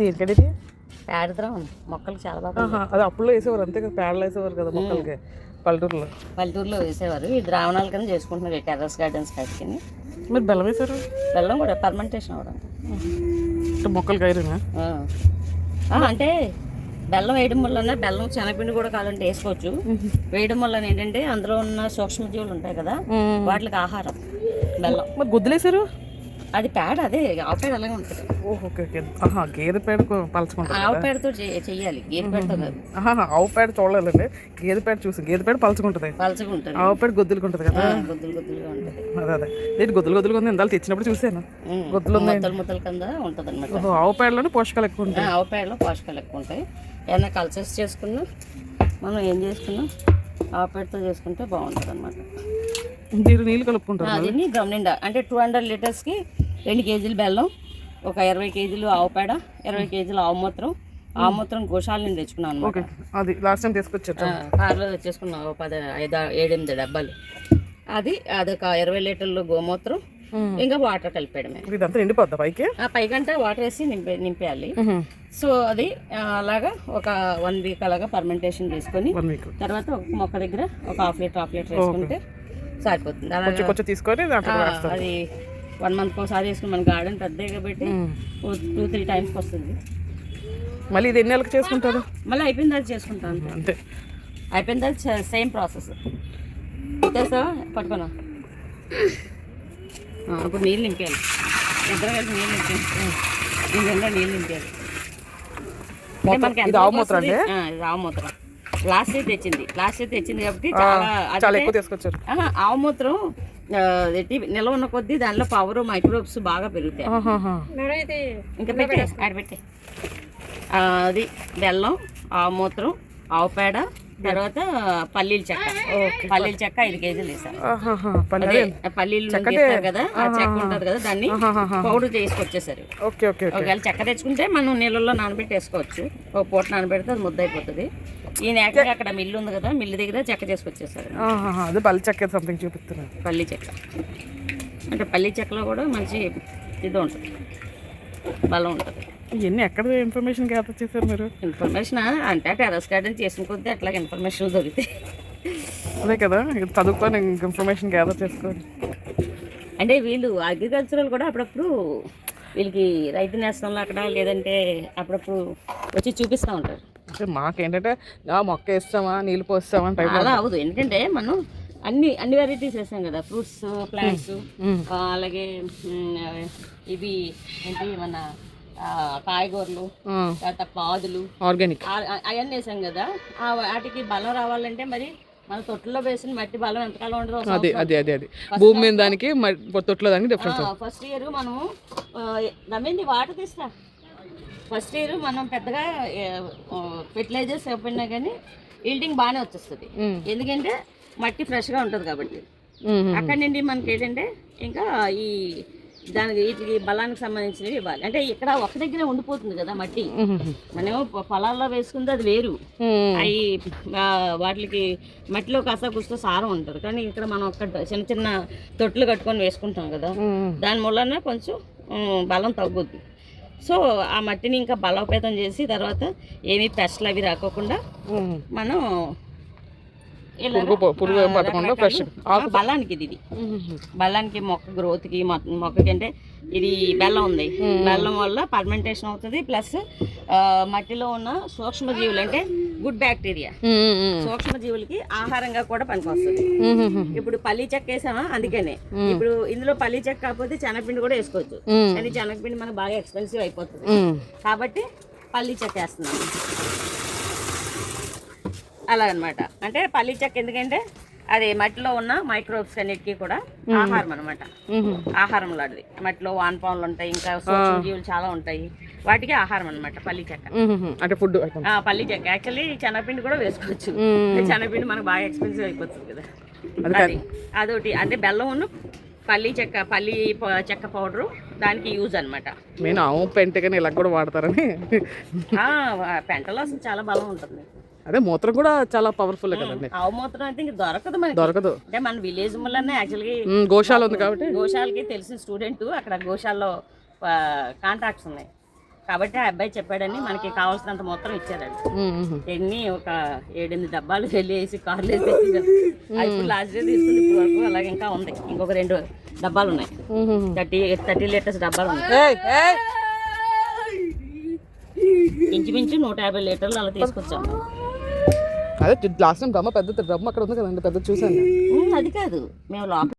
దేనికండి ఇది? పేడ ద్రావణం మొక్కలకు చాలా బాగా. అది అప్పుల్లో వేసేవారు అంతే కదా, పేడలో వేసేవారు కదా మొక్కలకి పల్లెటూరులో వేసేవారు. ఈ ద్రావణాల కింద చేసుకుంటున్నారు టెర్రస్ గార్డెన్స్ కట్టుకుని. మీరు బెల్లం వేసారు? బెల్లం కూడా పర్మెంటేషన్ అవ్వడం మొక్కలకి ఐరనా? అంటే బెల్లం వేయడం వల్ల బెల్లం శనగపిండి కూడా కావాలంటే వేసుకోవచ్చు. వేయడం వల్ల ఏంటంటే అందులో ఉన్న సూక్ష్మజీవులు ఉంటాయి కదా, వాటికి ఆహారం బెల్లం. మరి గుద్దులేసారు? అది పేడ, అదే ఆవు పేడ అలాగే ఉంటుంది. ఓకే. గేదె పేడ పలచుకుంటారు. ఆవు పేడతో చెయ్యాలి, గేదె పేడతో కాదు. ఆవు పేడ చూడాలండి, గేదె పేడ చూసి. గేదె పేడ పలచుకుంటుంది, ఆవు పేడ గొద్దులుకుంటుంది కదా. గొద్దులుగా ఉంటుంది. అదే ఏంటి గొద్దులుగా ఉంది, ఇందాలు తెచ్చినప్పుడు చూసాను. గొద్దులు ముద్దల కింద ఉంటుంది అనమాట. ఆవు పేడలోనే పోషకాలు ఎక్కువ ఉంటాయి. ఆవు పేడలో పోషకాలు ఎక్కువ ఉంటాయి. ఏదైనా కల్చర్స్ చేసుకున్నా మనం ఏం చేసుకున్నా ఆవు పేడతో చేసుకుంటే బాగుంటుంది అనమాట. నీళ్ళు కలుపుకుంటారు. దీన్ని గమ్ నిండా అంటే 200 లీటర్స్కి 2 కేజీలు బెల్లం, ఒక 20 కేజీలు ఆవు పేడ, 20 కేజీలు ఆవు మూత్రం. ఆవు మూత్రం గోశాల నుండి తెచ్చుకున్నాను అనమాట. అది లాస్ట్ టైం తీసుకొచ్చారు, కార్లో తెచ్చేసుకున్నాను. 7-8 డబ్బాలు. అదొక 20 లీటర్లు గోమూత్రం, ఇంకా వాటర్ కలిపేయడమే. ఇదంతా నిండిపోద్దా పైకి? పైకంటే వాటర్ వేసి నింపేయాలి. సో అది అలాగా ఒక 1 వీక్ అలాగా పర్మెంటేషన్ చేసుకొని తర్వాత ఒక మొక్క దగ్గర ఒక హాఫ్ లీటర్ వేసుకుంటే సరిపోతుంది. అలాగే తీసుకొని అది 1 మంత్ ఒకసారి వేసుకుని మన గార్డెన్ పెద్దగా కాబట్టి 2-3 టైమ్స్కి వస్తుంది. మళ్ళీ ఇది ఎన్ని నెలలకు చేసుకుంటారు? మళ్ళీ అయిపోయిన తర్వాత చేసుకుంటాను అంతే. అయిపోయిన తర్వాత సేమ్ ప్రాసెస్ చేస్తా. పట్టుకున్నా ఇప్పుడు నీళ్ళు నింపాలి. ఇద్దరు కలిసి నీళ్ళు నింపాను. నీళ్ళు నింపాలి. ఇది ఆవు మూత్రం అండి? ఇది ఆవు మూత్రం. లాస్ట్ ఇయర్ తెచ్చింది కాబట్టి చాలా ఎక్కువ తీసుకొచ్చారు. ఆవు మూత్రం నిల్వ ఉన్న కొద్దీ దానిలో పవర్ మైక్రోబ్స్ బాగా పెరుగుతాయి. ఇంకా పెట్టే అది బెల్లం, ఆవు మూత్రం, ఆవు పేడ, తర్వాత పల్లీల చెక్క 5 కేజీలు వేసాను. పల్లీలు చేస్తారు కదా, ఆ చెక్క ఉంటుంది కదా, దాన్ని పౌడర్ చేసుకొచ్చేసారు. ఒకవేళ చెక్క తెచ్చుకుంటే మనం నీళ్ళల్లో నానబెట్టి వేసుకోవచ్చు. ఒక పూట నానబెడితే అది ముద్ద అయిపోతుంది. ఈయన ఏకంగా అక్కడ మిల్లు ఉంది కదా, మిల్లు దగ్గర చెక్క చేసుకొచ్చేసారు. పల్లి చెక్క సంథింగ్ చూపిస్తున్నారు. పల్లి చెక్క అంటే పల్లి చెక్కలో కూడా మంచి ఇది ఉంటుంది, బలం ఉంటుంది. ఇవన్నీ ఎక్కడ ఇన్ఫర్మేషన్ గ్యాదర్ చేశారు మీరు? ఇన్ఫర్మేషన్ అంటే టెర్రస్ గార్డెన్ చేసిన కొద్దీ అట్లా ఇన్ఫర్మేషన్ దొరుకుతాయి. అదే కదా, చదువుకొని ఇన్ఫర్మేషన్ గ్యాదర్ చేసుకోండి. అంటే వీళ్ళు అగ్రికల్చరల్ కూడా అప్పుడప్పుడు వీళ్ళకి రైతు నేస్తంలో అక్కడ లేదంటే అప్పుడప్పుడు వచ్చి చూపిస్తూ ఉంటారు. అంటే మాకేంటంటే మొక్క వేస్తామా, నీళ్ళు పోస్తామా టైప్ అలా అవ్వదు. ఎందుకంటే మనం అన్ని వెరైటీస్ వేస్తాం కదా, ఫ్రూట్స్, ప్లాంట్స్, అలాగే ఇవి ఏంటి మన కాయగూరలు, తర్వాత పాదులు, ఆర్గానిక్ అవన్నీ వేసాం కదా. వాటికి బలం రావాలంటే మరి మన తొట్టులో వేసిన మట్టి బలం ఎంతకాలం ఉండదు. అది భూమి మీద దానికి తొట్టులో దానికి డిఫరెన్స్. ఫస్ట్ ఇయర్ మనము రమేంది వాటర్ తీస్తా. ఫస్ట్ ఇయర్ మనం పెద్దగా ఫెర్టిలైజర్స్ ఇవ్వకపోయినా కానీ ఈల్డింగ్ బాగానే వచ్చేస్తుంది. ఎందుకంటే మట్టి ఫ్రెష్గా ఉంటుంది కాబట్టి. అక్కడి నుండి మనకి ఏంటంటే ఇంకా ఈ దానికి వీటికి బలానికి సంబంధించినవి ఇవ్వాలి. అంటే ఇక్కడ ఒక దగ్గరే ఉండిపోతుంది కదా మట్టి. మనం పొలాల్లో వేసుకుంటే అది వేరు, అవి వాటికి మట్టిలో కాస్త కూస్తో సారం ఉంటుంది. కానీ ఇక్కడ మనం ఒక చిన్న చిన్న తొట్లు కట్టుకొని వేసుకుంటాం కదా, దాని వలన కొంచెం బలం తగ్గుద్ది. సో ఆ మట్టిని ఇంకా బలోపేతం చేసి తర్వాత ఏమీ పెస్ట్లు అవి రాకోకుండా మనం బలానికి ఇది బలానికి మొక్క గ్రోత్కి మొక్కకి అంటే ఇది బెల్లం ఉంది. బెల్లం వల్ల పర్మెంటేషన్ అవుతుంది. ప్లస్ మట్టిలో ఉన్న సూక్ష్మజీవులు అంటే గుడ్ బ్యాక్టీరియా సూక్ష్మజీవులకి ఆహారంగా కూడా పనికొస్తుంది. ఇప్పుడు పల్లి చెక్క వేసామా, అందుకనే ఇప్పుడు ఇందులో పల్లి చెక్క కాకపోతే శనగపిండి కూడా వేసుకోవచ్చు. కానీ శనగపిండి మనకు బాగా ఎక్స్పెన్సివ్ అయిపోతుంది కాబట్టి పల్లి చెక్క వేస్తున్నాము. అలాగనమాట. అంటే పల్లి చెక్క ఎందుకంటే అది మట్టిలో ఉన్న మైక్రోబ్స్ అన్నిటికీ కూడా ఆహారం అనమాట. ఆహారం లాంటిది. మట్టిలో వానపాములు ఉంటాయి, ఇంకా సూక్ష్మజీవులు చాలా ఉంటాయి, వాటికి ఆహారం అనమాట పల్లి చెక్క. అంటే ఫుడ్ పల్లి చెక్క యాక్చువల్లీ శనగపిండి కూడా వేసుకోవచ్చు. శనగపిండి మనకు బాగా ఎక్స్పెన్సివ్ అయిపోతుంది కదా. అదొకటి అంటే బెల్లం పల్లి చెక్క పౌడరు దానికి యూజ్ అనమాట. నేను ఆవు పెంట కానీ ఇలా కూడా వాడతారని. పెంటలో అసలు చాలా బలం ఉంటుంది. అదే మూత్రం కూడా చాలా పవర్ఫుల్ కదండి. ఆవు మూత్రం అయితే ఇంకా దొరకదు. అంటే మన విలేజ్ వల్లనే యాక్చువల్గా గోశాల ఉంది కాబట్టి గోశాలకి తెలిసిన స్టూడెంట్ అక్కడ గోశాలలో కాంటాక్ట్స్ ఉన్నాయి. కాబట్టి ఆ అబ్బాయి చెప్పాడని మనకి కావాల్సినంత మొత్తం ఇచ్చారండి. ఎన్ని ఒక 7-8 డబ్బాలు వెళ్ళి వేసి కార్లు వేసి తెచ్చారు. ఇప్పుడు లాస్ట్ డే తీసుకుంది ఇప్పుడు వరకు అలాగే ఇంకా ఉంది. ఇంకొక 2 డబ్బాలు ఉన్నాయి, 30 లీటర్స్ డబ్బాలు ఉన్నాయి. ఇంచుమించు 150 లీటర్లు అలా తీసుకొచ్చాము. అదే లాస్ట్ టైం డ్రమ్ పెద్ద డ్రమ్ అక్కడ ఉంది కదండి, పెద్ద చూసాను. అది కాదు, మేము లోపల